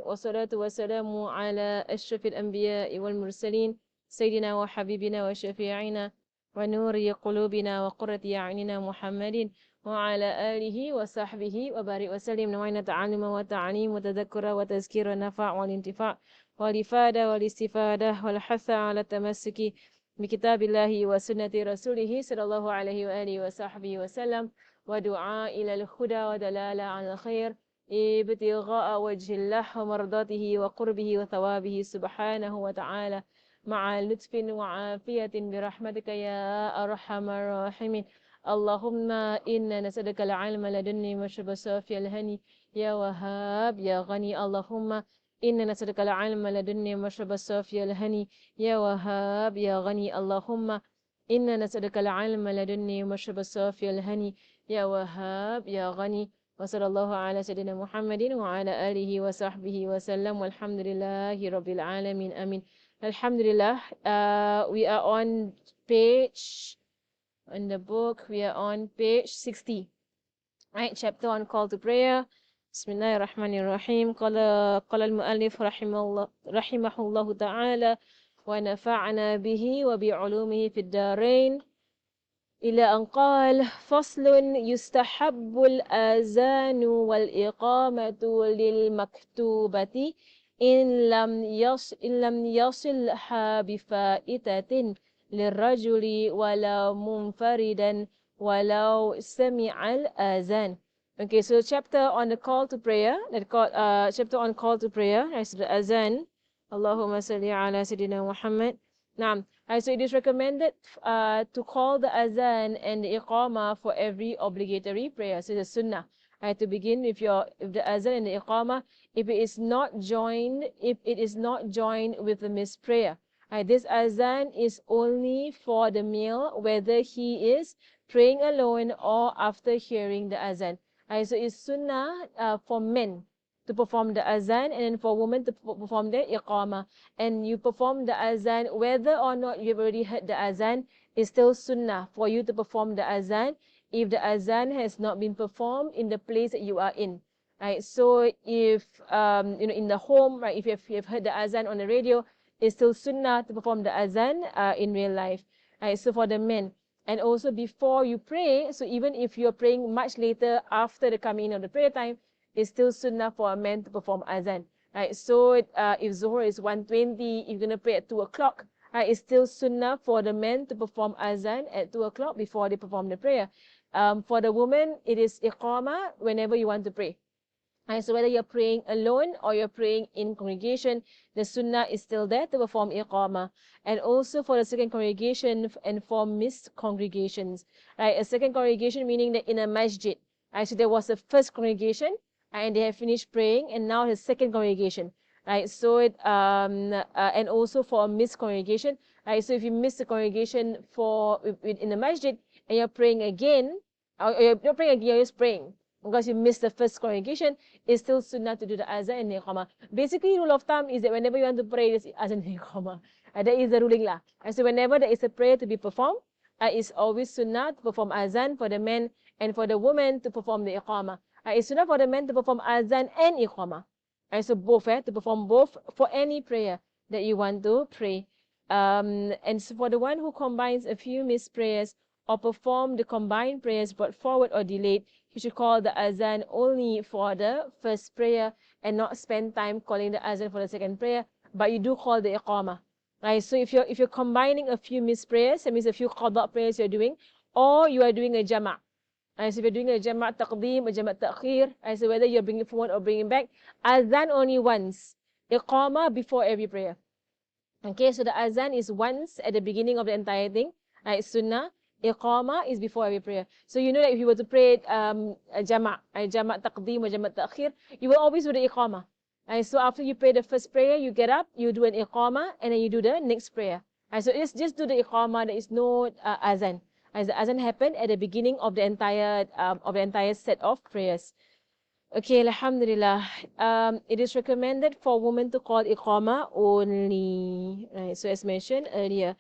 والصلاة والسلام على أشرف الأنبياء والمرسلين سيدنا وحبيبنا وشفيعنا ونور قلوبنا وقرة أعيننا محمد وعلى آله وصحبه وبارك وسلم. نوعنا تعلم وتعليم وتذكر وتذكير والنفع والانتفاع والإفادة والاستفادة والحث على التمسك بكتاب الله وسنة رسوله صلى الله عليه وآله وصحبه وسلم، ودعاء إلى الهدى ودلالة على الخير ابتغاء وجه الله ومرضاته وقربه وثوابه سبحانه وتعالى مع لطف وعافية برحمتك يا أرحم الراحمين. اللهم إنا نسألك العلم لدني وشرب صافي الهني يا وهاب يا غني. اللهم إنا نسألك العلم لدني وشرب صافي الهني يا وهاب يا غني. اللهم إنا نسألك العلم لدني وشرب صافي الهني يا وهاب يا غني. وصلى الله على سيدنا محمد وعلى آله وصحبه وسلم والحمد لله رب العالمين. آمين. Alhamdulillah, we are on page, in the book, we are on page 60. Right, chapter on call to prayer. Bismillahirrahmanirrahim. قال المؤلف رحمه الله تعالى ونفعنا به وبعلومه في الدارين إلى أن قال فصل يستحب الآذان والإقامة للمكتوبة إن لم يصلها بفائتة للرجل ولا منفردا ولو سمع الآذان. Okay, so chapter on the call to prayer, chapter on call to prayer, that's the Azan. Allahumma salli ala Sayyidina Muhammad. Naam. So it is recommended to call the Azan and the Iqamah for every obligatory prayer. So it's a Sunnah. To begin with the Azan and the Iqamah, if it is not joined with the missed prayer. This Azan is only for the male, whether he is praying alone or after hearing the Azan. So it's Sunnah for men to perform the Azan, and then for women to perform the Iqamah. And you perform the Azan, whether or not you've already heard the Azan, is still Sunnah for you to perform the Azan if the Azan has not been performed in the place that you are in. So if in the home, if you have heard the Azan on the radio, it's still Sunnah to perform the Azan in real life. So for the men. And also before you pray, so even if you're praying much later after the coming in of the prayer time, it's still Sunnah for a man to perform Azan. So if Zuhur is 1:20, you're going to pray at 2 o'clock, it's still Sunnah for the men to perform Azan at 2 o'clock before they perform the prayer. For the woman, it is Iqamah whenever you want to pray. So whether you're praying alone or you're praying in congregation, the Sunnah is still there to perform Iqamah. And also for the second congregation and for missed congregations. A second congregation meaning that in a masjid. So there was a first congregation, and they have finished praying, and now the second congregation. So and also for a missed congregation. So if you miss the congregation in the masjid and you're praying again, or you're not praying again, you're just praying, because you missed the first congregation, it's still Sunnah to do the Azan and Iqamah. Basically, rule of thumb is that whenever you want to pray, it's Azan and Iqamah. That is the ruling lah. So whenever there is a prayer to be performed, it's always Sunnah to perform Azan for the men, and for the women to perform the Iqamah. It's Sunnah for the men to perform Azan and Iqamah. So both, to perform both for any prayer that you want to pray. And so for the one who combines a few missed prayers or perform the combined prayers brought forward or delayed, he should call the Azan only for the first prayer and not spend time calling the Azan for the second prayer, but you do call the Iqamah. So if you're combining a few missed prayers, that means a few qada prayers you're doing, or you are doing a jama'. So if you're doing a jama' taqdeem, a jama' ta'khir, so whether you're bringing forward or bringing back, Azan only once, Iqamah before every prayer. Okay, so the Azan is once at the beginning of the entire thing, Sunnah. Iqamah is before every prayer. So you know that if you were to pray a jama' taqdeem or jama' ta'khir, you will always do the Iqamah. So after you pray the first prayer, you get up, you do an Iqamah, and then you do the next prayer. So just do the Iqamah, there is no Azan. The Azan happened at the beginning of the entire set of prayers. Okay, Alhamdulillah. It is recommended for women to call Iqamah only. So as mentioned earlier,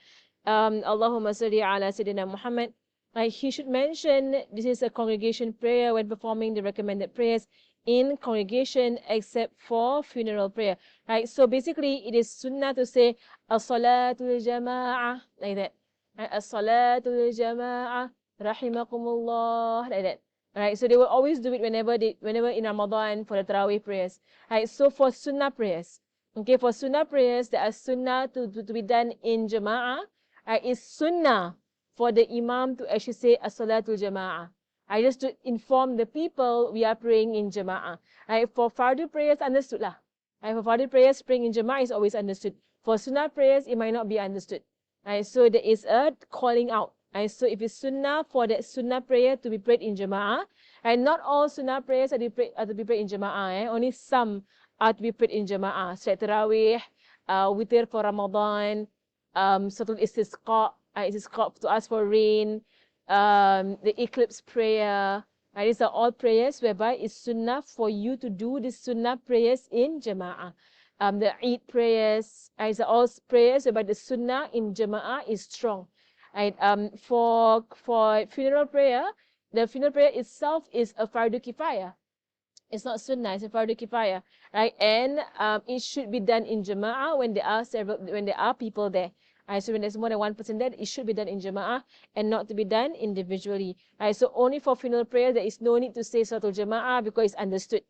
Allahumma salli ala Sayyidina Muhammad. He should mention this is a congregation prayer when performing the recommended prayers in congregation except for funeral prayer. Right? So basically, it is sunnah to say as-salatul jama'ah, like that. Right? As-salatul jama'ah, rahimakumullah, like that. Right? So they will always do it whenever in Ramadan for the Tarawih prayers. Right? So for sunnah prayers, okay, for sunnah prayers, there are sunnah to be done in jama'ah. It's sunnah for the imam to actually say as-salatul jama'ah. Just to inform the people we are praying in jama'ah. For fardu prayers, understood lah. For fardu prayers, praying in jama'ah is always understood. For sunnah prayers, it might not be understood. So there is a calling out. So if it's sunnah for that sunnah prayer to be prayed in jama'ah, not all sunnah prayers are to be prayed in jama'ah. Only some are to be prayed in jama'ah. So tarawih, witir for Ramadan, Satul Istisqa, to ask for rain, the eclipse prayer. These are all prayers whereby it's sunnah for you to do these sunnah prayers in jama'ah. The Eid prayers, these are all prayers whereby the sunnah in jama'ah is strong. For funeral prayer, the funeral prayer itself is a fardu kifayah. It's not sunnah, it's a fardu kifayah, right? And it should be done in jama'ah when there are people there. So when there's more than one person there, it should be done in jama'ah and not to be done individually. So only for funeral prayer, there is no need to say Salatul Jama'ah because it's understood.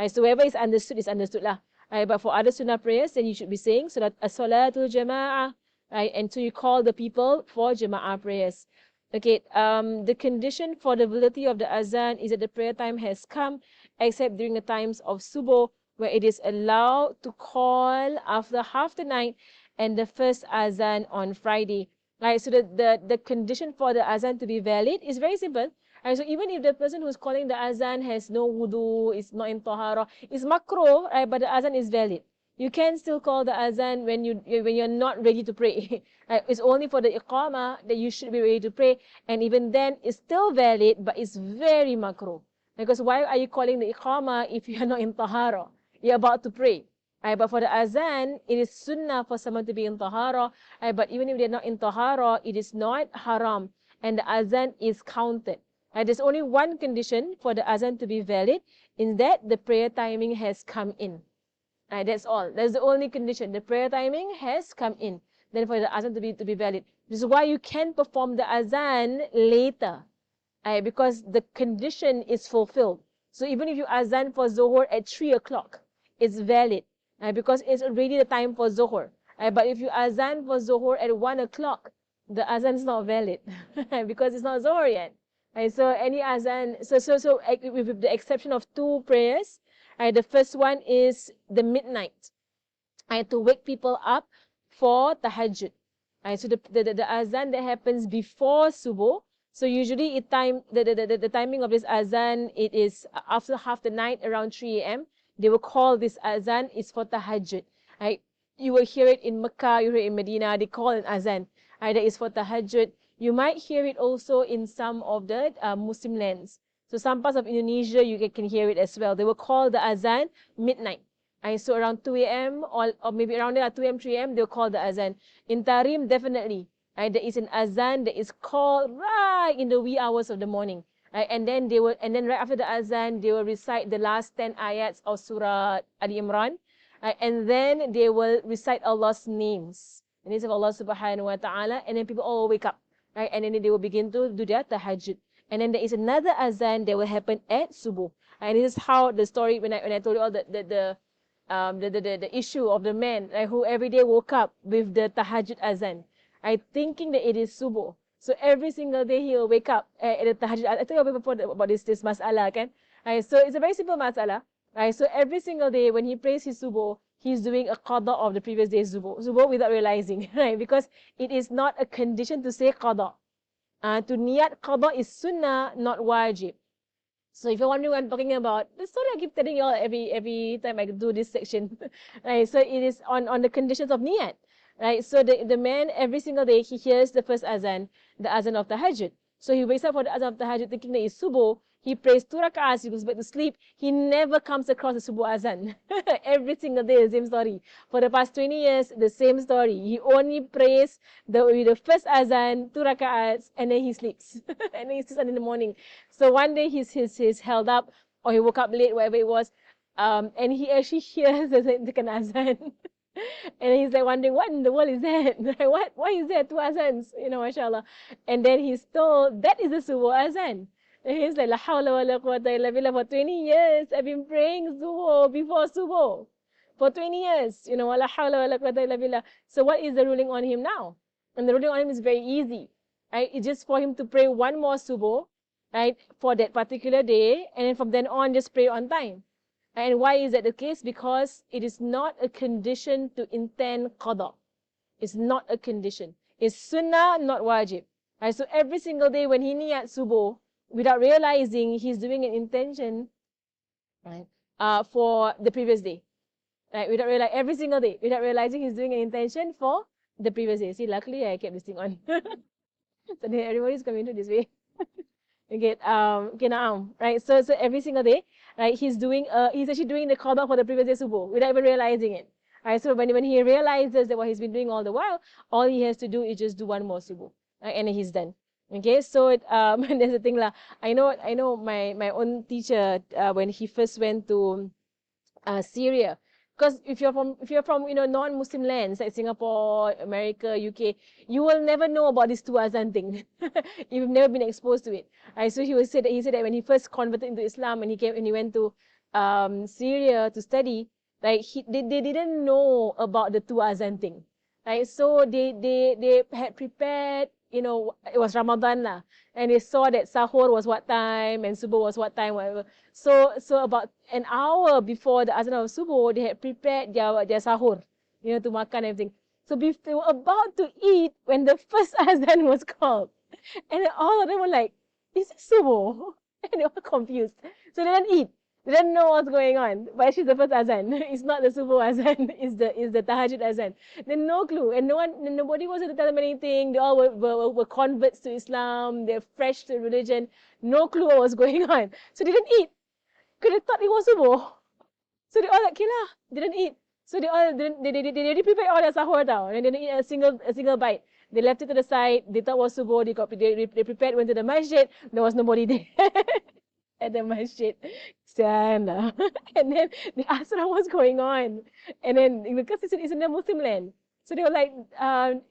So wherever it's understood, it's understood lah. But for other sunnah prayers, then you should be saying Salatul Jama'ah. And so you call the people for jama'ah prayers. Okay, the condition for the validity of the azan is that the prayer time has come, except during the times of subuh, where it is allowed to call after half the night and the first azan on Friday. So the condition for the azan to be valid is very simple. So even if the person who's calling the azan has no wudu, is not in tahara, it's makruh, but the azan is valid. You can still call the azan when you're not ready to pray. It's only for the iqamah that you should be ready to pray, and even then it's still valid, but it's very makruh. Because why are you calling the iqamah if you are not in tahara? You're about to pray. But for the azan, it is sunnah for someone to be in tahara. But even if they're not in tahara, it is not haram, and the azan is counted. There's only one condition for the azan to be valid, in that the prayer timing has come in. That's all. That's the only condition. The prayer timing has come in. Then for the azan to be valid. This is why you can perform the azan later. Because the condition is fulfilled. So even if you azan for Zohor at 3 o'clock, it's valid. Because it's already the time for Zohor. But if you azan for Zohor at 1 o'clock, the azan is not valid. Because it's not Zohor yet. So any azan, so with the exception of two prayers, the first one is the midnight, to wake people up for tahajjud. So the azan that happens before subuh. So usually the timing of this azan, it is after half the night, around 3 a.m. They will call this azan is for tahajjud. You will hear it in Mecca, you hear it in Medina. They call an azan that is for tahajjud. You might hear it also in some of the Muslim lands. So some parts of Indonesia, you can hear it as well. They will call the azan midnight. So around 2 a.m. or maybe around there, 2 a.m., 3 a.m., they'll call the azan. In Tarim, definitely. There is an azan that is called right in the wee hours of the morning. And then right after the azan, they will recite the last 10 ayats of Surah Ali Imran. And then they will recite Allah's names. The names of Allah subhanahu wa ta'ala. And then people all wake up. And then they will begin to do their tahajjud. And then there is another azan that will happen at subuh. And this is how the story, when I told you all the issue of the man who every day woke up with the tahajjud azan, thinking that it is subuh. So every single day he will wake up at the tahajjud. I told you before about this mas'ala, kan? So it's a very simple mas'ala. So every single day when he prays his subuh, he's doing a qada of the previous day's subuh without realizing, because it is not a condition to say qada. To niyat qada is sunnah, not wajib. So if you're wondering what I'm talking about, the story I keep telling you all every time I do this section. So it is on the conditions of niyat. So the man, every single day, he hears the first azan, the azan of tahajjud. So he wakes up for the azan of tahajjud thinking that it's subuh. He prays 2 rak'ahs, he goes back to sleep. He never comes across the subuh azan. Every single day, the same story. For the past 20 years, the same story. He only prays the first azan, 2 rak'ahs, and then he sleeps. And then he sleeps in the morning. So one day he's held up or he woke up late, whatever it was, and he actually hears the second azan. And he's like wondering, what in the world is that? Like, what? Why is there two azans? Mashallah. And then he's told, that is the subuh azan. And he's like, La hawla wa la quwwata illa billah. For 20 years, I've been praying subuh before subuh. For 20 years, wa la hawla wa la quwwata illa billah. So what is the ruling on him now? And the ruling on him is very easy. Right? It's just for him to pray one more subuh, right, for that particular day, and then from then on, just pray on time. And why is that the case? Because it is not a condition to intend qada. It's not a condition. It's sunnah, not wajib. Right? So every single day when he niyat subuh, without realizing he's doing an intention, right, for the previous day. Right? Every single day, without realizing he's doing an intention for the previous day. See, luckily I kept this thing on. So then everybody's coming to this way. Okay, right? So every single day, right, he's actually doing the qada for the previous day subuh without even realizing it. Right? So when he realizes that what he's been doing all the while, all he has to do is just do one more subuh, right? And then he's done. Okay, so there's the thing lah. I know my own teacher when he first went to Syria. Because if you're from non-Muslim lands like Singapore, America, UK, you will never know about this two azan thing. You've never been exposed to it. Right? So he said that when he first converted into Islam and he went to Syria to study, like they didn't know about the two azan thing. Right? So they had prepared, it was Ramadan lah, and they saw that sahur was what time and subuh was what time, whatever. So about an hour before the azan of subuh, they had prepared their sahur, to makan and everything. So they were about to eat when the first azan was called. And then all of them were like, is it subuh? And they were confused. So they didn't eat. They didn't know what's going on. But actually the first azan. It's not the subuh azan. It's the tahajjud azan. Then no clue. And nobody was to tell them anything. They all were converts to Islam. They're fresh to religion. No clue what was going on. So they didn't eat. Because they thought it was subuh. So they all like, okay lah, didn't eat. So they already prepared all their sahur now. And they didn't eat a single bite. They left it to the side. They thought it was subuh. They prepared, went to the masjid. There was nobody there at the masjid. Sana. And then they asked them what's going on. And then because it's in a Muslim land. So they were like,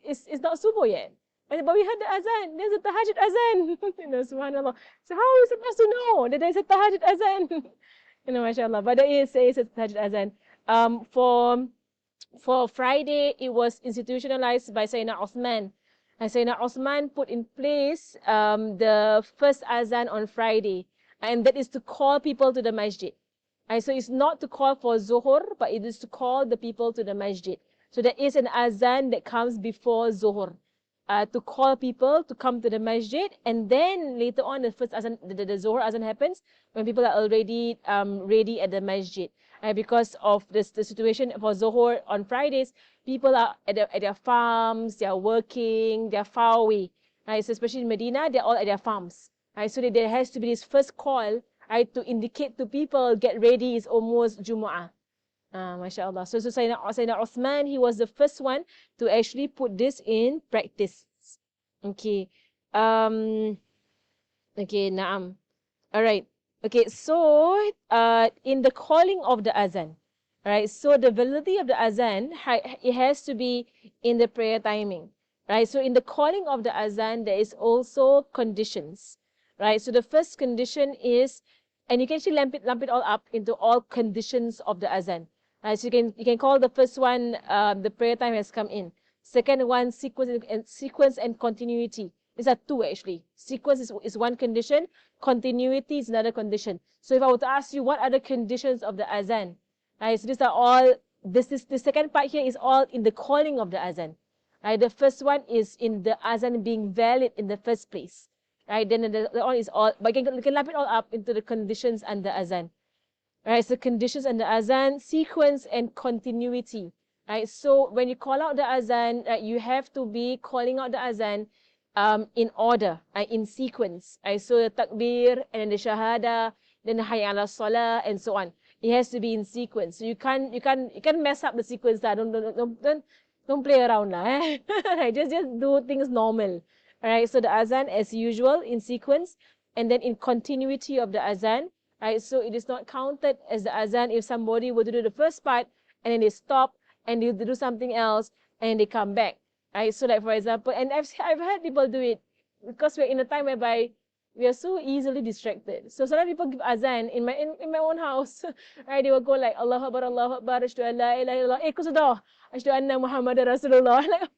it's not subuh yet. But we heard the azan. There's a tahajjud azan. Subhanallah. So how are we supposed to know that there's a tahajjud azan? Mashallah. But there is a tahajjud azan. For Friday, it was institutionalized by Sayyidina Uthman. And Sayyidina Uthman put in place the first azan on Friday. And that is to call people to the masjid. So it's not to call for zuhur, but it is to call the people to the masjid. So there is an azan that comes before zuhur. To call people to come to the masjid, and then later on the first azan, the zuhur azan happens when people are already ready at the masjid. Because of the situation for zuhur on Fridays, people are at their farms, they are working, they are far away. So especially in Medina, they're all at their farms. So there has to be this first call to indicate to people, get ready, it's almost Jumu'ah. MashaAllah. So Sayyidina Uthman, he was the first one to actually put this in practice. Okay. Okay, na'am. Alright. Okay, so in the calling of the azan, right? So the validity of the azan, it has to be in the prayer timing, right? So in the calling of the azan, there is also conditions, right? So the first condition is, and you can actually lump it all up into all conditions of the azan. So you can call the first one, the prayer time has come in. Second one, sequence and continuity. These are two actually. Sequence is one condition. Continuity is another condition. So if I were to ask you, what are the conditions of the azan? So these are all. The second part here is all in the calling of the azan. The first one is in the azan being valid in the first place. Then the one is all. But you can lump it all up into the conditions and the azan. So conditions and the azan, sequence and continuity. So when you call out the azan, you have to be calling out the azan in order, in sequence. So the takbir and then the shahada, then the hayya ala salah and so on. It has to be in sequence. So you can't mess up the sequence. Don't play around lah. Just do things normal. So the azan as usual in sequence, and then in continuity of the azan. Right? So it is not counted as the azan if somebody were to do the first part and then they stop and they do something else and they come back. Right? So like for example, and I've heard people do it because we're in a time whereby we are so easily distracted. So sometimes people give azan in my own house. Right? They will go like Allahu Akbar, Ashhadu an la ilaha illallah. Eh, close the door. Ashhadu anna Muhammadar Rasulullah. Like,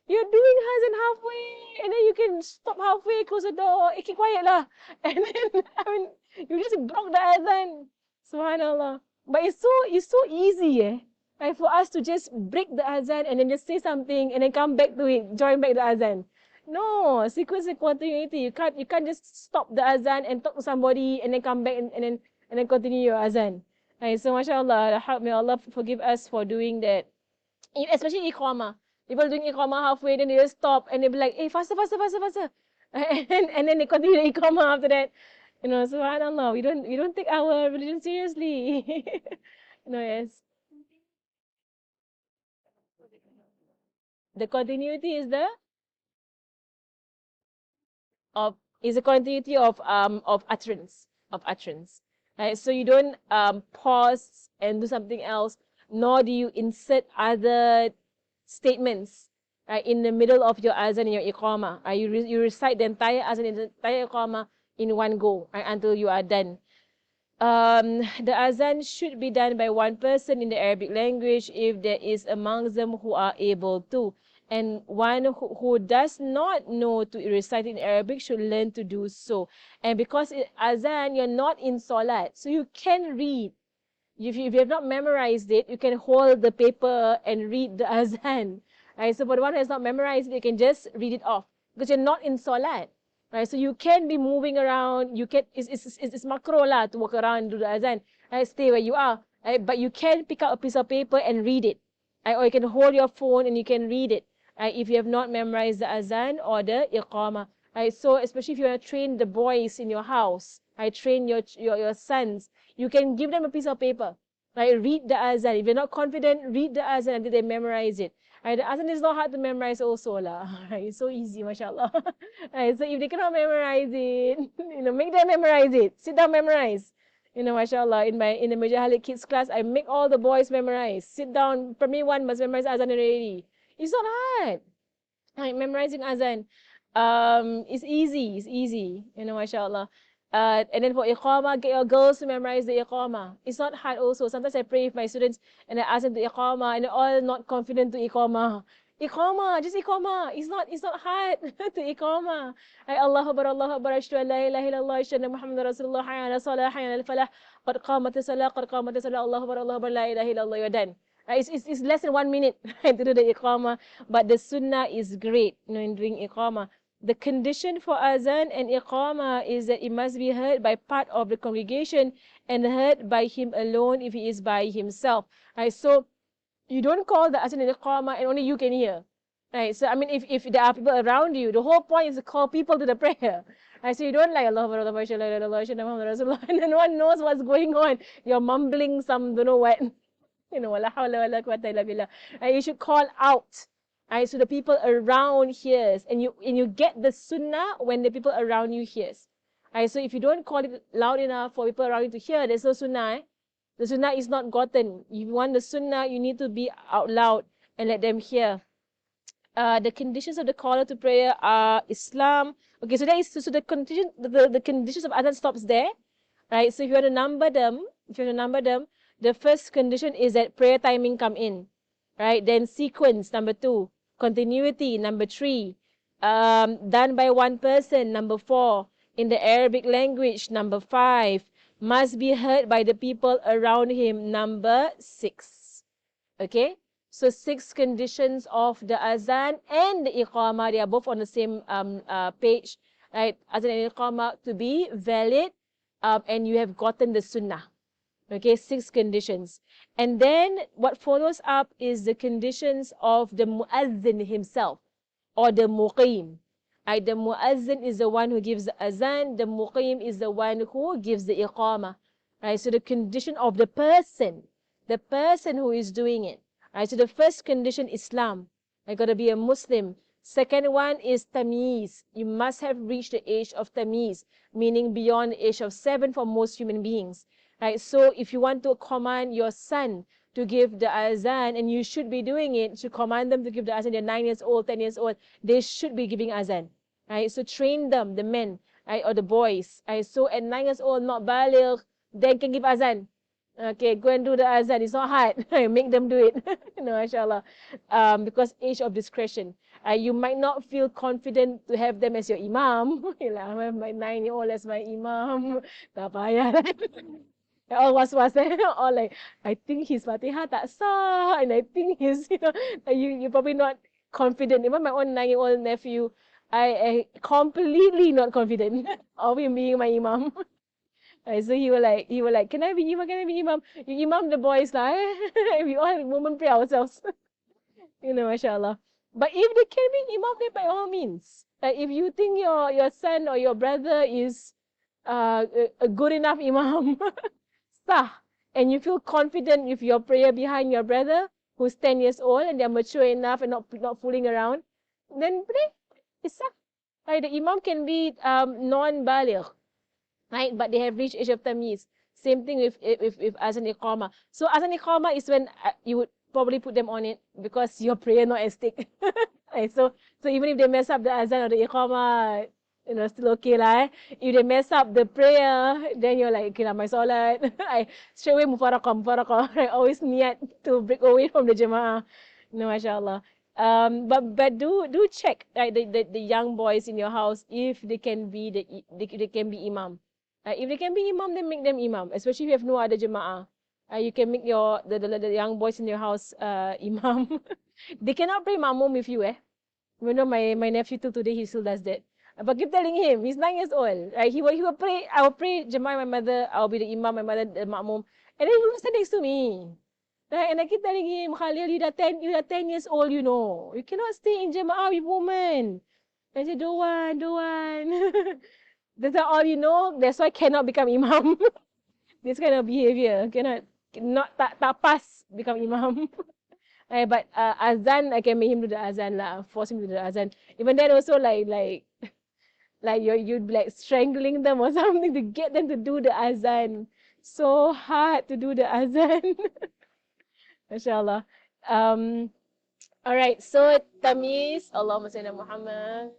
you're doing azan halfway, and then you can stop halfway, close the door. Eh, keep quiet lah. And then I mean, you just block the azan. Subhanallah. But it's so easy, eh? Right? For us to just break the azan and then just say something and then come back to it, join back the azan. No, sequence and continuity. You can't just stop the azan and talk to somebody and then come back and then continue your azan. Right, so mashallah, may Allah forgive us for doing that. Especially iqamah. People doing iqamah halfway, then they just stop and they be like, hey, faster. And then they continue the iqamah after that. You know, subhanallah, we don't take our religion seriously. No, yes. The continuity is the is a continuity of utterance. Right? So you don't pause and do something else, nor do you insert other statements, right, in the middle of your azan and your iqamah. You recite the entire azan and the entire iqamah in one go, right, until you are done. The azan should be done by one person in the Arabic language if there is amongst them who are able to. And one who does not know to recite in Arabic should learn to do so. And because azan, you're not in salat, so you can read. If you have not memorized it, you can hold the paper and read the azan. Right? So for the one who has not memorized it, you can just read it off because you're not in salat. Right? So you can be moving around. You can it's makruh lah to walk around and do the azan. Right? Stay where you are. Right? But you can pick up a piece of paper and read it. Right? Or you can hold your phone and you can read it. Right? If you have not memorized the azan or the iqamah. Right? So especially if you want to train the boys in your house, right? Train your sons, you can give them a piece of paper. Right? Read the azan. If you're not confident, read the azan until they memorize it. Right? The azan is not hard to memorize also lah. Right? It's so easy, mashallah. Right? So if they cannot memorize it, make them memorize it. Sit down, memorize. Mashallah, in the Mujahid kids class, I make all the boys memorize. Sit down, primary 1 must memorize azan already. It's not hard. Right? Memorizing azan. It's easy. Mashallah. And then for iqamah, get your girls to memorize the iqamah. It's not hard also. Sometimes I pray with my students and I ask them to iqamah and they're all not confident to iqamah. Just iqamah. It's not hard to iqamah. Allahu Akbar, Ashhadu an la ilaha illallah, Ashhadu anna Muhammadar Rasulullah, hayya ala salah, hayya ala falah, qad qamatis salah, Allahu Akbar, la ilaha illallah, you're done. It's less than 1 minute to do the iqamah, but the sunnah is great, in doing iqamah. The condition for azan and iqamah is that it must be heard by part of the congregation and heard by him alone if he is by himself. Right? So you don't call the azan and iqamah and only you can hear. Right? So I mean, if there are people around you, the whole point is to call people to the prayer. Right? So you don't like Allah and then no one knows what's going on. You're mumbling some don't know what. Wala hawla wala quwwata illa billah. You should call out. Right, so the people around hears, and you get the sunnah when the people around you hears. Right, so if you don't call it loud enough for people around you to hear, there's no sunnah. The sunnah is not gotten. If you want the sunnah, you need to be out loud and let them hear. The conditions of the caller to prayer are Islam. Okay, so the conditions of adhan stops there. Right, so if you want to number them, the first condition is that prayer timing come in. Right, then sequence, number 2. Continuity, number 3. Done by one person, number 4. In the Arabic language, number 5. Must be heard by the people around him, number 6. Okay, so 6 conditions of the azan and the iqamah. They are both on the same page. Right, azan and iqamah to be valid, and you have gotten the sunnah. Okay, 6 conditions. And then what follows up is the conditions of the muazzin himself or the muqim. The muazzin is the one who gives the azan, the muqim is the one who gives the iqamah. Right, so the condition of the person who is doing it. Right, so the first condition, Islam. I got to be a Muslim. Second one is tamiz. You must have reached the age of tamiz, meaning beyond the age of 7 for most human beings. Right? So if you want to command your son to give the azan, and you should be doing it, to command them to give the azan, they're 9 years old, 10 years old, they should be giving azan. Right? So train them, the men, right, or the boys. Right? So at 9 years old, not baligh, they can give azan. Okay, go and do the azan. It's not hard. Make them do it. Mashallah. Because age of discretion. You might not feel confident to have them as your imam. I have my 9-year-old as my imam. Tak payah. All was-was. All like, I think his Fatihah tak sah. And I think his, you're probably not confident. Even my own 9-year-old nephew, I completely not confident of him being my imam. So he will like, can I be imam? Can I be imam? You imam the boys lah. We all women pray ourselves. Mashallah. But if they can be imam, then by all means. If you think your son or your brother is a good enough imam, sah, and you feel confident with your prayer behind your brother who's 10 years old and they're mature enough and not fooling around, then pray. It's sah. The imam can be non-baligh. Right? But they have reached age of tamiz. Same thing with azan iqamah. So azan iqamah is when you would probably put them on it because your prayer not at stake. Right? So even if they mess up the azan or the iqamah, still okay lah. If they mess up the prayer, then you're like, okay lah, my solat. I straight away mufaraqah. Right? Always niat to break away from the jama'ah. Mashallah. But do check, right, the young boys in your house if they can be they can be imam. If they can be imam, then make them imam. Especially if you have no other jama'ah. You can make the young boys in your house imam. They cannot pray ma'mum with you, my nephew till today, he still does that. But keep telling him, he's 9 years old. Right? He will pray, I will pray jama'ah, my mother, I'll be the imam, my mother the ma'mum. And then he will stand next to me. Right? And I keep telling him, Khalil, you are 10 years old, You cannot stay in jama'ah with women. I said, don't want. That's all you know. That's why cannot become imam. This kind of behavior tak pas become imam. But azan, I can make him do the azan lah. Force him to do the azan. Even then also like you'd be like strangling them or something to get them to do the azan. So hard to do the azan. Mashallah. All right. So tamiz. Allahumma salli ala Muhammad.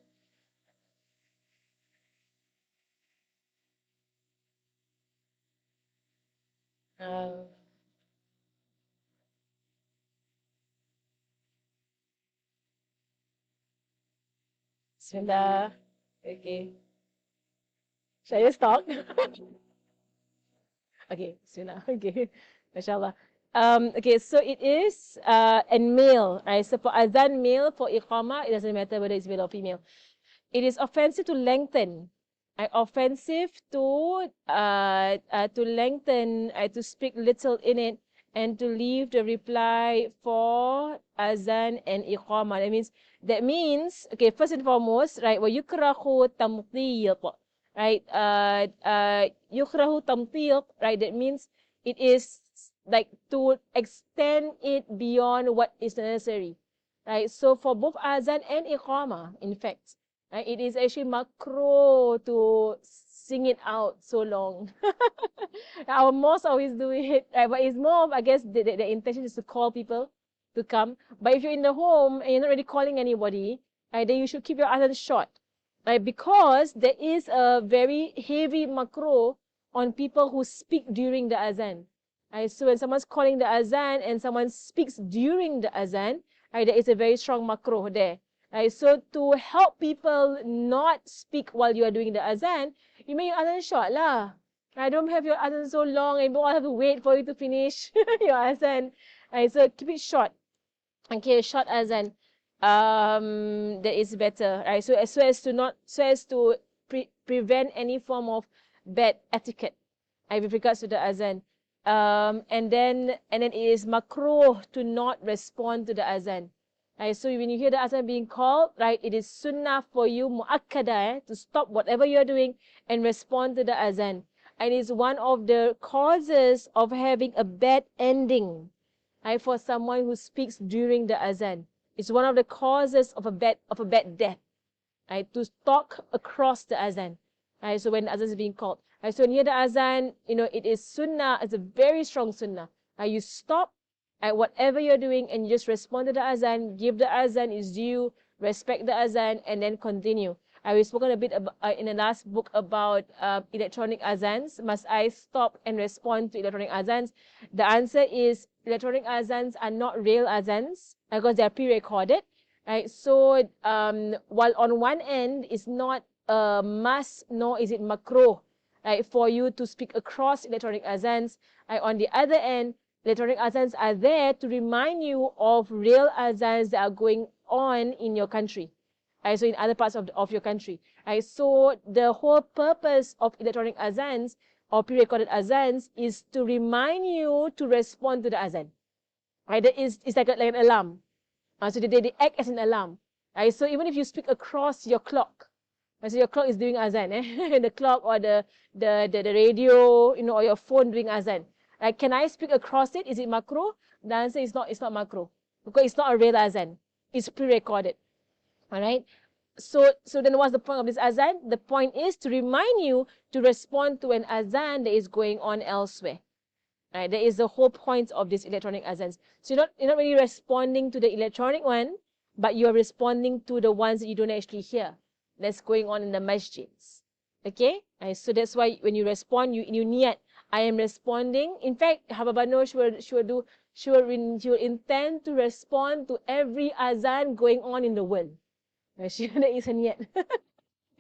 Bismillah. Okay. Should I just talk? Okay, Bismillah. Okay. Mashallah. Okay, so it is and male, right? So for azan male, for iqamah, it doesn't matter whether it's male or female. It is offensive to lengthen. Offensive to lengthen, to speak little in it, and to leave the reply for azan and iqamah. That means, okay, first and foremost, right, yukrahu tamtiq, right, yukrahu tamtiq, right, that means it is like to extend it beyond what is necessary, right? So for both azan and iqamah, in fact, right, it is actually makruh to sing it out so long. Our mosques always do it, right? But it's more of, I guess, the intention is to call people to come. But if you're in the home and you're not really calling anybody, right, then you should keep your azan short, right? Because there is a very heavy makruh on people who speak during the azan. Right? So when someone's calling the azan and someone speaks during the azan, right, there is a very strong makruh there. Right? So to help people not speak while you are doing the azan, you make your azan short lah. Right? Don't have your azan so long and people have to wait for you to finish your azan. Right? So keep it short. Okay, short azan. That is better. Right? So as to prevent any form of bad etiquette, right, with regards to the azan. And then it is makruh to not respond to the azan. Right, so when you hear the azan being called, right, it is sunnah for you, mu'akkada, to stop whatever you are doing and respond to the azan. And it's one of the causes of having a bad ending, right, for someone who speaks during the azan. It's one of the causes of a bad death. Right? To talk across the azan. Right? So when the azan is being called. Right? So near the azan, it is sunnah, it's a very strong sunnah. Right? You stop at whatever you're doing and you just respond to the azan, give the azan its due, respect the azan, and then continue. We've spoken a bit in the last book about electronic azans. Must I stop and respond to electronic azans? The answer is electronic azans are not real azans because they are pre-recorded. Right? So while on one end it's not a must, nor is it makruh, right, for you to speak across electronic azans. Right? On the other end, electronic azans are there to remind you of real azans that are going on in your country. Right? So in other parts of your country. Right? So the whole purpose of electronic azans or pre-recorded azans is to remind you to respond to the azan. Right? It's like an alarm. So they act as an alarm. Right? So even if you speak across your clock, right? So your clock is doing azan, the clock or the radio, or your phone doing azan. Right? Can I speak across it? Is it makruh? The answer is not. It's not makruh because it's not a real azan. It's pre-recorded. All right. So then what's the point of this azan? The point is to remind you to respond to an azan that is going on elsewhere. Right? That is the whole point of these electronic azans. So you're not really responding to the electronic one, but you're responding to the ones that you don't actually hear that's going on in the masjids. Okay? Right? So that's why when you respond, you niyat, I am responding. In fact, Hababano, she will intend to respond to every azan going on in the world. That is her niyat.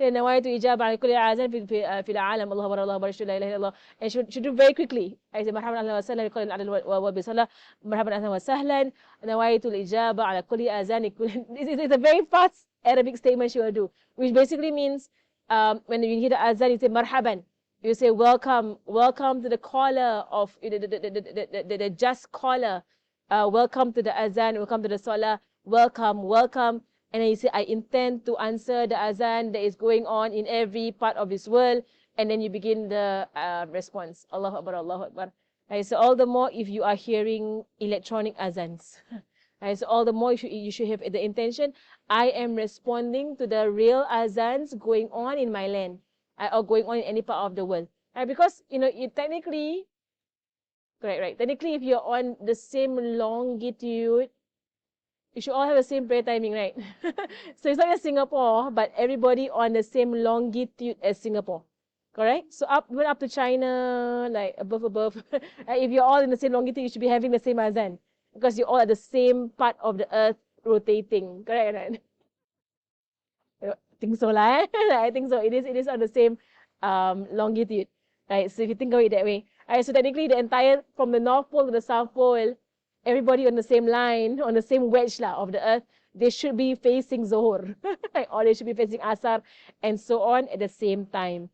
نويت إجابة على كل عازم في العالم الله أكبر الله أكبر أشهد لا إله إلا الله. And should do very quickly. I say مرحبا أهلا وسهلا بكل العدل وبصلاة مرحبا أهلا وسهلا نويت الإجابة على كل آذان It's a very fast Arabic statement she will do, which basically means when you hear the azan, you say marhaban. You say welcome to the caller of the just caller. Welcome to the azan, welcome to the salah, welcome. And then you say, I intend to answer the azan that is going on in every part of this world. And then you begin the response. Allahu Akbar, Allahu Akbar. Right, so all the more if you are hearing electronic azans. Right, so all the more you should have the intention, I am responding to the real azans going on in my land. Or going on in any part of the world. Right, because, you technically, correct, right? Technically, if you're on the same longitude, you should all have the same prayer timing, right? So it's not just Singapore, but everybody on the same longitude as Singapore. Correct? So even up to China, like above. If you're all in the same longitude, you should be having the same azan. Because you're all at the same part of the earth rotating. Correct, right? I think so, lah. I think so. It is on the same longitude. Right? So if you think of it that way. Right, so technically the entire, from the North Pole to the South Pole, everybody on the same line, on the same wedge of the earth, they should be facing Zohor. Or they should be facing Asar, and so on at the same time.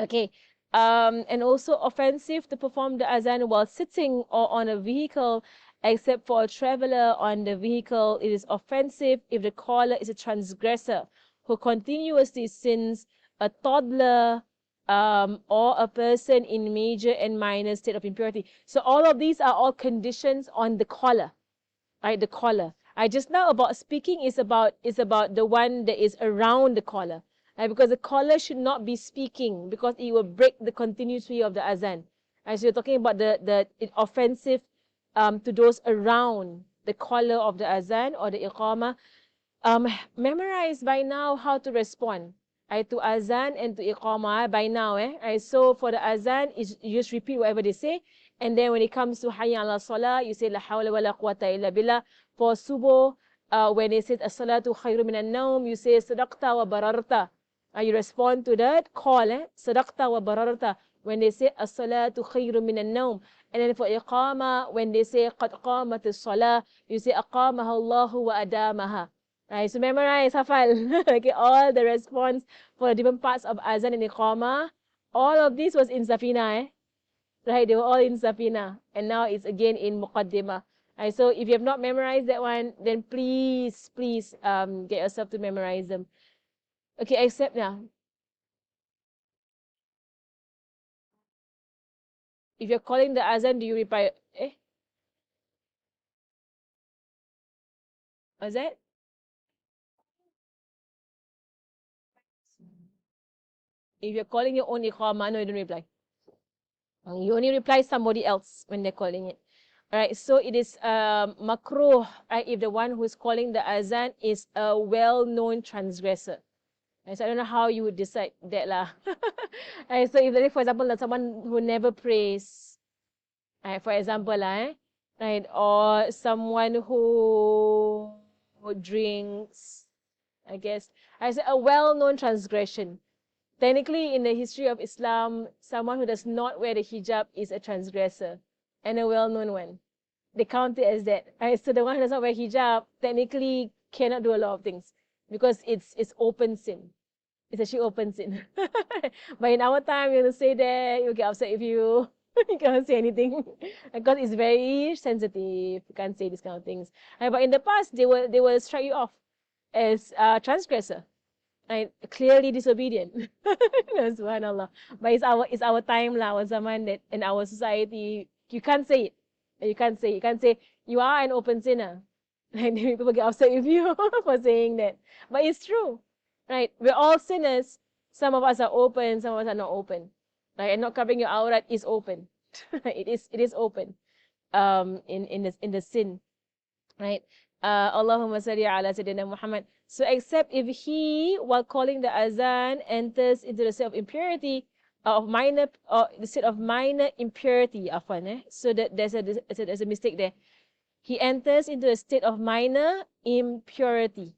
Okay. And also offensive to perform the azan while sitting or on a vehicle, except for a traveler on the vehicle. It is offensive if the caller is a transgressor who continuously sins, a toddler, or a person in major and minor state of impurity. So all of these are all conditions on the caller, right? The caller. Just now about speaking is about the one that is around the caller, right? Because the caller should not be speaking because it will break the continuity of the azan. Right? So you're talking about the offensive to those around the caller of the azan or the iqamah. Memorize by now how to respond. To azan and to iqamah by now. So for the azan, you just repeat whatever they say. And then when it comes to hayya ala salah, you say la hawla wa la quwwata illa billah. For subuh, when they say as-salatu khayru minan nawm, you say sadaqta wa bararta. You respond to that call, sadaqta wa bararta. When they say as-salatu khayru minan nawm. And then for iqamah, when they say qad qamat as-salah, you say aqamaha Allahu wa adamaha. Right, so memorize, hafal. Okay, all the response for the different parts of azan and iqamah. All of this was in Safina, Right, they were all in Safina. And now it's again in Muqaddimah. Right, so if you have not memorized that one, then please get yourself to memorize them. Okay, except now. If you're calling the azan, do you reply, Is that? If you're calling your own iqamah, no, you don't reply. You only reply somebody else when they're calling it. All right, so it is makruh, right, if the one who is calling the azan is a well-known transgressor. Right, so I don't know how you would decide that lah. Right, so if, like, for example, like someone who never prays, right, for example, right, or someone who drinks, I guess, I say a well-known transgression. Technically, in the history of Islam, someone who does not wear the hijab is a transgressor and a well-known one. They count it as that. Right? So the one who does not wear hijab technically cannot do a lot of things because it's open sin. It's actually open sin. But in our time, you will say that, you'll get upset if you you can't say anything because it's very sensitive. You can't say these kind of things. Right? But in the past, they will strike you off as a transgressor. Right, clearly disobedient. Subhanallah. But it's our time lah, our zaman, that in our society you can't say it. You can't say you are an open sinner. And people get upset with you for saying that. But it's true. Right? We're all sinners. Some of us are open, some of us are not open. Right? And not covering your aurat is open. It is open. In the sin. Right? Allahumma salli ala Sayyidina Muhammad. So except if he, while calling the azan, enters into the state of impurity, of minor, or the state of minor impurity, so that there's a mistake there. He enters into a state of minor impurity.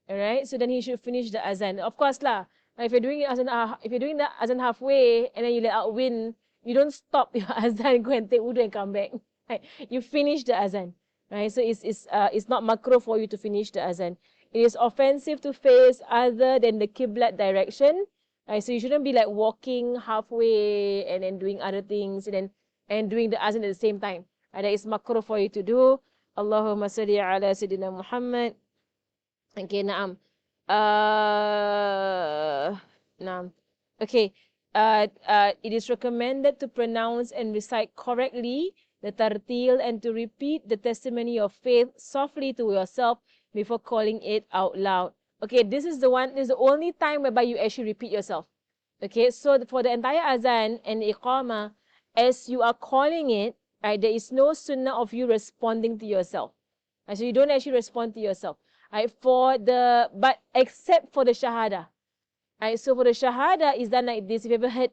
Alright, so then he should finish the azan. Of course lah, if you're doing the azan halfway and then you let out wind, you don't stop your azan, go and take wudu and come back. Right? You finish the azan. Right? So it's not makruh for you to finish the azan. It is offensive to face other than the qiblat direction. Right? So you shouldn't be like walking halfway and then doing other things and doing the azan at the same time. Right? That is makruh for you to do. Allahumma salli ala Sayyidina Muhammad. Okay, naam. Naam. Okay. It is recommended to pronounce and recite correctly the tartil and to repeat the testimony of faith softly to yourself before calling it out loud. Okay, this is the only time whereby you actually repeat yourself. Okay, so for the entire azan and iqamah, as you are calling it, right, there is no sunnah of you responding to yourself. Right, so you don't actually respond to yourself. Right, but except for the shahada. Right, so for the shahada is done like this. If you ever heard,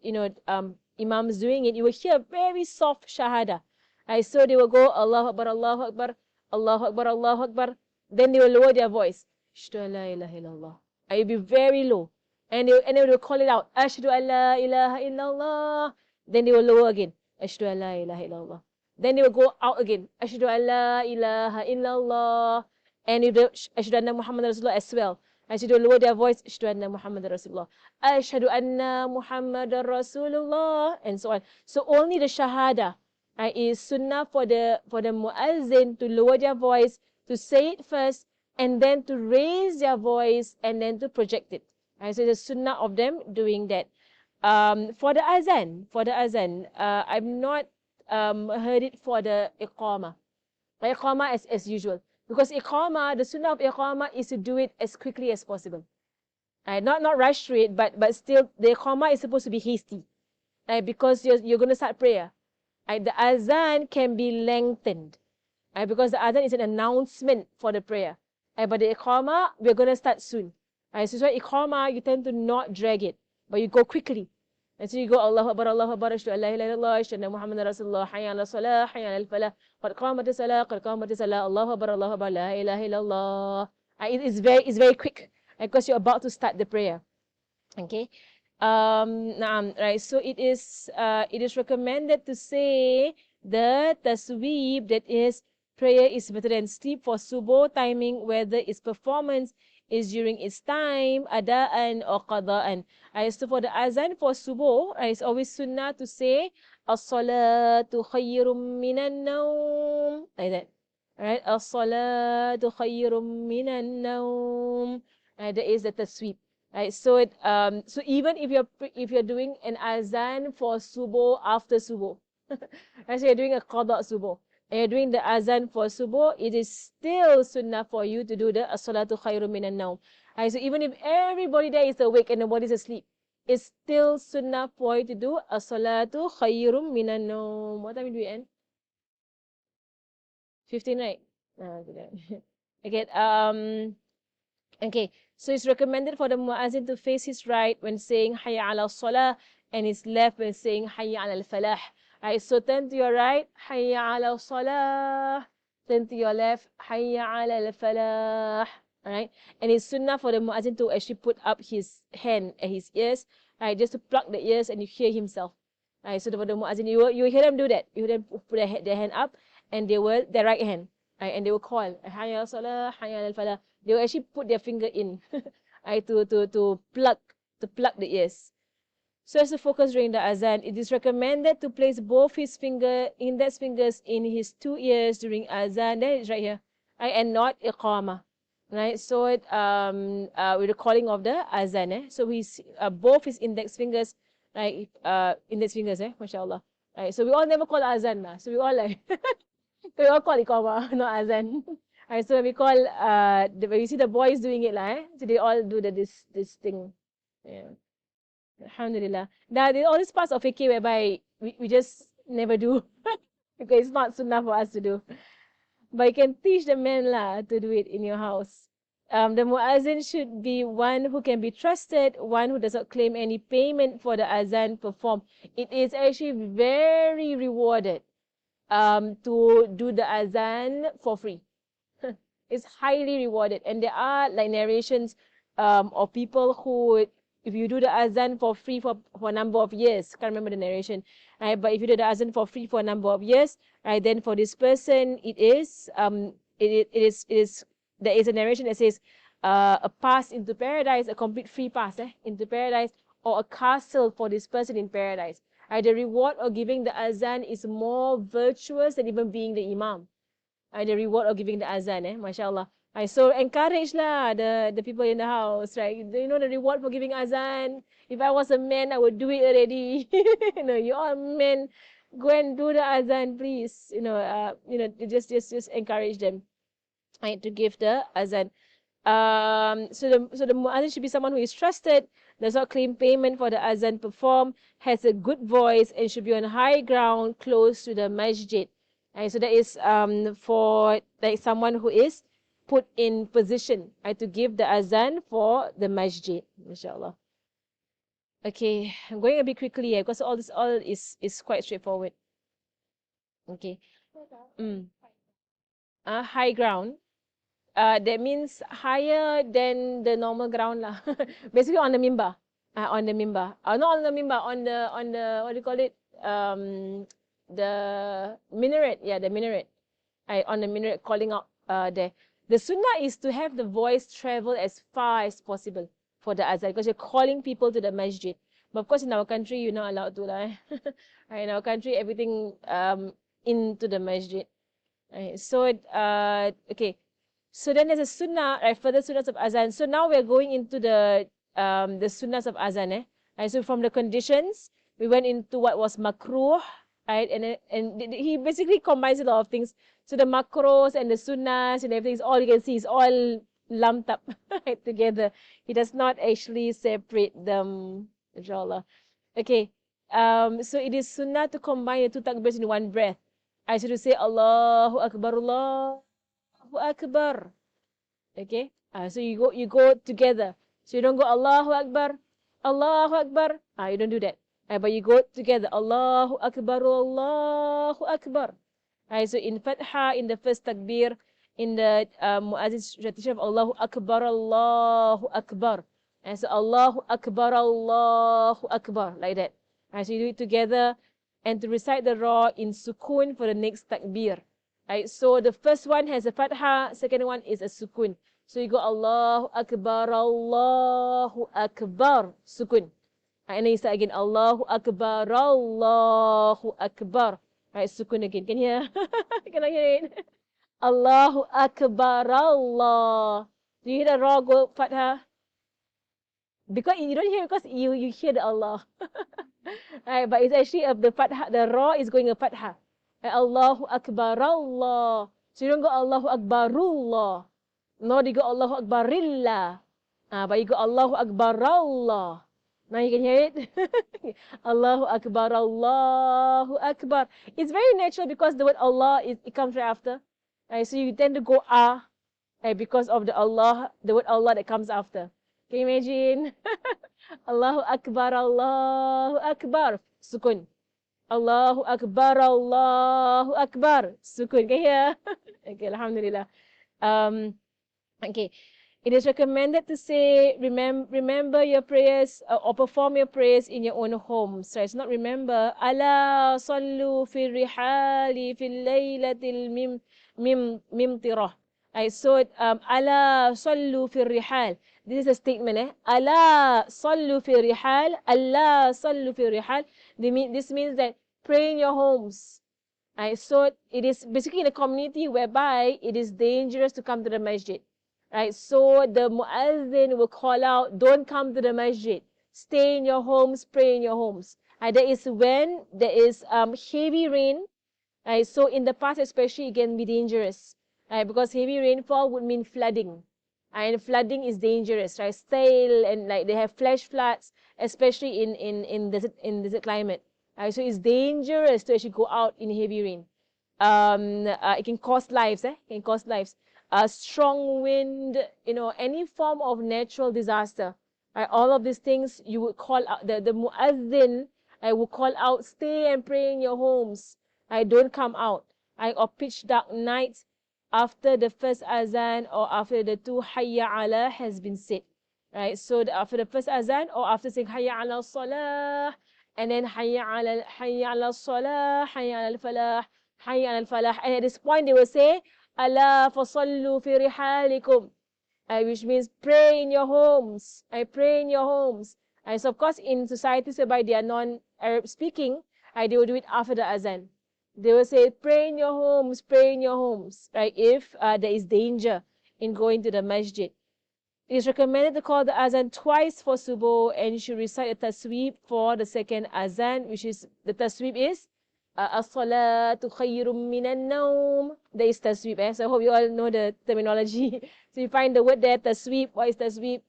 imams doing it, you will hear a very soft shahada. Right, so they will go Allahu Akbar, Allahu Akbar, Allahu Akbar, Allahu Akbar. Then they will lower their voice. Ashhadu an la ilaha illallah. It will be very low. And they will call it out. Ashhadu an la ilaha illallah. Then they will lower again. Ashhadu an la ilaha illallah. Then they will go out again. Ashhadu an la ilaha illallah. And if Ashhadu anna Muhammad Rasulullah as well. And so they lower their voice, Ashhadu anna Muhammad Rasulullah. Ashhadu anna Muhammad Rasulullah. And so on. So only the shahada is sunnah for the muazzin to lower their voice, to say it first, and then to raise their voice, and then to project it. Right? So the sunnah of them doing that. For the azan, I've not heard it for the iqamah. Iqamah as usual. Because iqamah, the sunnah of iqamah is to do it as quickly as possible. Not rush through it, but still the iqamah is supposed to be hasty. Because you're going to start prayer. The azan can be lengthened. Because the azan is an announcement for the prayer. But the iqamah, we're going to start soon. So that's why iqamah, you tend to not drag it, but you go quickly. And so you go Allahu Akbar, Ashhadu an la ilaha illallah, Ashhadu anna Muhammadan Rasulullah, Hayya ala salah, Hayya ala falah, qad qamatis salah, Allahu Akbar, la ilaha illallah. It's very quick because you're about to start the prayer. Okay. Right. So it is recommended to say the tasweeb, that is, prayer is better than sleep, for subuh timing, whether its performance is during its time, adaan or qadaan. So for the azan for subuh, it's always sunnah to say as-salatu khayrum minan nawm, like that. Right? As-salatu khayrum minan nawm. That is the tasweeb. Right? So so even if you're doing an azan for subuh after subuh, so you're doing a qada subuh, and you're doing the azan for subuh, it is still sunnah for you to do the as-salatu khairum minan nawm. So even if everybody there is awake and nobody's asleep, it's still sunnah for you to do as-salatu khairum minan nawm. What time do we end? 15, right? Okay. Okay. So it's recommended for the muazzin to face his right when saying hayya ala salah and his left when saying hayya ala al-falah. Right, so turn to your right, hayya ala salah. Turn to your left, hayya ala al-falah. Alright, and it's sunnah for the muazzin to actually put up his hand at his ears, right, just to plug the ears and you hear himself. Right, so for the muazzin, you hear them do that. You hear them put their hand up and they will, their right hand, right, and they will call, hayya ala salah, hayya ala al-falah. They will actually put their finger in, right, to plug the ears. So as to focus during the azan, it is recommended to place both his index fingers in his 2 ears during azan. That is right here, right, and not iqamah, right. So with the calling of the azan, so he's both his index fingers, right, mashallah, right. So we all never call azan, so we all like we all call iqamah, not azan. Right, so we call when you see the boys doing it, so they all do this thing. Yeah. Alhamdulillah. Now, there are all these parts of fiqh whereby we just never do because it's not sunnah for us to do. But you can teach the men to do it in your house. The muazzin should be one who can be trusted, one who does not claim any payment for the azan performed. It is actually very rewarded to do the azan for free. It's highly rewarded. And there are like narrations of people who, if you do the azan for free for a number of years, can't remember the narration, right? But if you do the azan for free for a number of years, right, then for this person, it is there is a narration that says a pass into paradise, a complete free pass into paradise, or a castle for this person in paradise. Right? The reward of giving the azan is more virtuous than even being the imam. Right? The reward of giving the azan, mashallah. Right, so encourage the people in the house, right? You know the reward for giving azan. If I was a man, I would do it already. You all men, go and do the azan, please. Just encourage them, right, to give the azan. So the muazzin should be someone who is trusted, does not claim payment for the azan performed, has a good voice, and should be on high ground close to the masjid. Right, so that is for like someone who is put in position, right, to give the azan for the masjid, inshallah. Okay, I'm going a bit quickly here because all is quite straightforward. Okay. High ground. That means higher than the normal ground lah. Basically on the mimbar. On the mimbar. Not on the mimbar, on the what do you call it? The minaret. Yeah, the minaret. On the minaret, calling out there. The sunnah is to have the voice travel as far as possible for the azan because you're calling people to the masjid. But of course, in our country, you're not allowed to lah. In our country, everything into the masjid. So okay. So then there's a sunnah, right? Further sunnahs of azan. So now we're going into the sunnahs of azan. So from the conditions, we went into what was makruh, right? And he basically combines a lot of things. So the makros and the sunnahs and everything is all you can see is all lumped up right, together. He does not actually separate them, inshallah. Okay. So it is sunnah to combine the two takbirs in one breath. I should say Allahu Akbar, Allahu Akbar. Okay. So you go together. So you don't go Allahu Akbar, Allahu Akbar. You don't do that. But you go together. Allahu Akbar, Allahu Akbar. So in Fatha, in the first takbir, in the muazzin's repetition of Allahu Akbar, Allahu Akbar. So Allahu Akbar, Allahu Akbar, like that. So you do it together and to recite the ra in sukun for the next takbir. So the first one has a Fatha, second one is a sukun. So you go Allahu Akbar, Allahu Akbar, sukun. And then you start again, Allahu Akbar, Allahu Akbar. Sukun again. Can you hear? Can I hear it? Allahu Akbar, Allah. Do you hear the ra go Fatha? Because you don't hear because you hear the Allah. But it's actually the Fatha, the ra is going a Fatha. Allahu Akbar Allah. So you don't go Allahu Akbarullah. No, you go Allahu Akbarillah. But you go Allahu Akbar Allah. Now you can hear it. Allahu Akbar, Allahu Akbar. It's very natural because the word Allah it comes right after. So you tend to go because of the word Allah that comes after. Can you imagine? Allahu Akbar, Allahu Akbar. Sukun. Allahu Akbar, Allahu Akbar. Sukun. Can you hear? Okay, Alhamdulillah. Okay. It is recommended to say, remember your prayers or perform your prayers in your own home. So it's not remember. Ala sallu fi rihali fi laylatil mimtirah. So ala sallu fi rihal. This is a statement. Ala sallu fi rihal. Allah sallu fi rihal. This means that pray in your homes. So it is basically in a community whereby it is dangerous to come to the masjid. So the muazzin will call out, don't come to the masjid. Stay in your homes, pray in your homes. That is when there is heavy rain. So in the past especially, it can be dangerous. Because heavy rainfall would mean flooding. And flooding is dangerous. Stale and they have flash floods, especially in desert climate. So it's dangerous to actually go out in heavy rain. It can cost lives. It can cost lives. A strong wind, any form of natural disaster. All of these things you would call out, the muazzin will call out, stay and pray in your homes. Don't come out. Or pitch dark nights after the first azan or after the two hayya ala has been said. So after the first azan or after saying hayya ala salah, and then hayya ala salah, hayya ala falah, hayya ala falah. And at this point they will say, Allah fasallu fi rihalikum, which means pray in your homes. Pray in your homes. So of course in societies whereby they are non-Arab speaking, they will do it after the azan. They will say pray in your homes, pray in your homes, if there is danger in going to the masjid. It is recommended to call the azan twice for subuh, and you should recite the tasweeb for the second azan, which is, the tasweeb is as-salatu khayrum minan nawm. There is tasweeb. So I hope you all know the terminology. So you find the word there, tasweeb. What is tasweeb?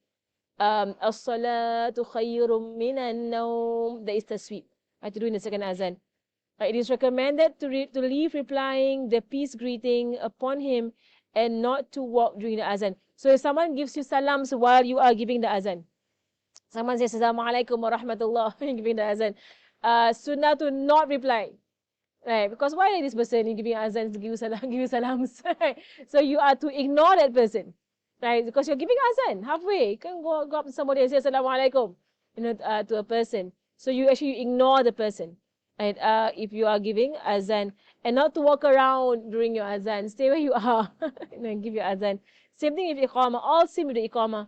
As-salatu khayrum minan nawm. There is tasweeb. To do in the second azan. It is recommended to leave replying the peace greeting upon him and not to walk during the azan. So if someone gives you salams while you are giving the azan, someone says Assalamualaikum wa rahmatullah giving the azan, sunnah to not reply. Because why this person is giving azan to give you salams? So you are to ignore that person, because you're giving azan halfway. You can go up to somebody and say Assalamualaikum, to a person. So you actually ignore the person, if you are giving azan, and not to walk around during your azan. Stay where you are, and give your azan. Same thing with iqamah. All same with the iqamah.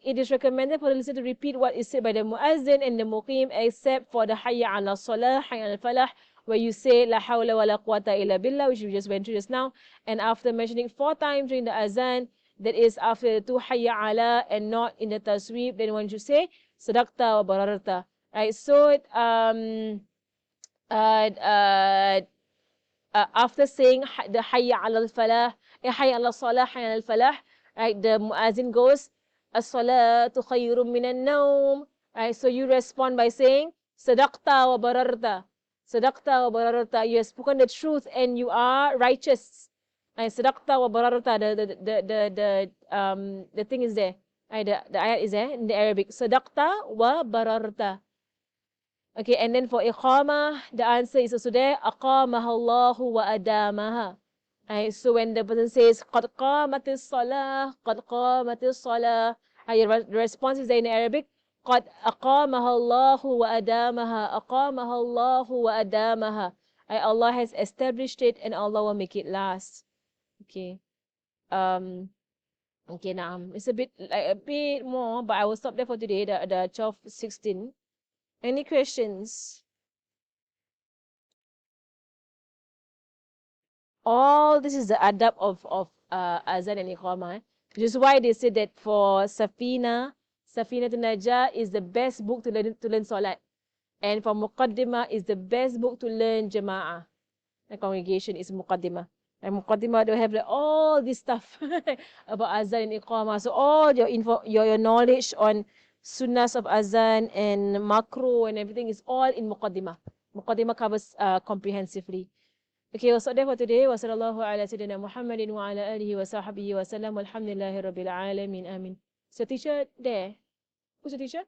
It is recommended for the listener to repeat what is said by the muazzin and the muqim, except for the hayya ala salah, hayya ala falah, where you say la hawla wa la quwwata illa billah, which we just went through just now. And after mentioning 4 times during the azan, that is after the 2 hayya ala and not in the tasweeb, then one should say sadaqta wa bararta. So after saying the hayya ala falah, hayya ala salah, hayya ala falah, the muazzin goes as-salatu khayrum minan nawm. So you respond by saying sadaqta wa bararta. Sadaqta wa bararta. You have spoken the truth and you are righteous. Sadaqta wa bararta. The thing is there. The ayat is there in the Arabic. Sadaqta wa bararta. Okay, and then for iqamah, the answer is also there. Aqamaha Allahu wa adamaha. So when the person says qad qamatis salah, qad qamatis salah, the response is there in Arabic. قد أقامها الله وأدامها أقامها الله وأدامها. Allah has established it and Allah will make it last. Okay. Okay, now it's a bit more, but I will stop there for today. The 12:16. Any questions? All this is the adab of azan and iqamah. Which is why they said that for Safina to Najah is the best book to learn salat. And for Muqaddimah is the best book to learn Jama'ah. and congregation is Muqaddimah. And Muqaddimah will have like all this stuff about Azan and Iqamah. So all your your knowledge on Sunnahs of Azan and Makruh and everything is all in Muqaddimah. Muqaddimah covers comprehensively. Okay, so that's for today. Wa sallallahu ala sayyidina Muhammadin wa ala alihi wa sahbihi wa sallam. Walhamdulillahi rabbil alamin. Amin. So teacher there. Who's the teacher?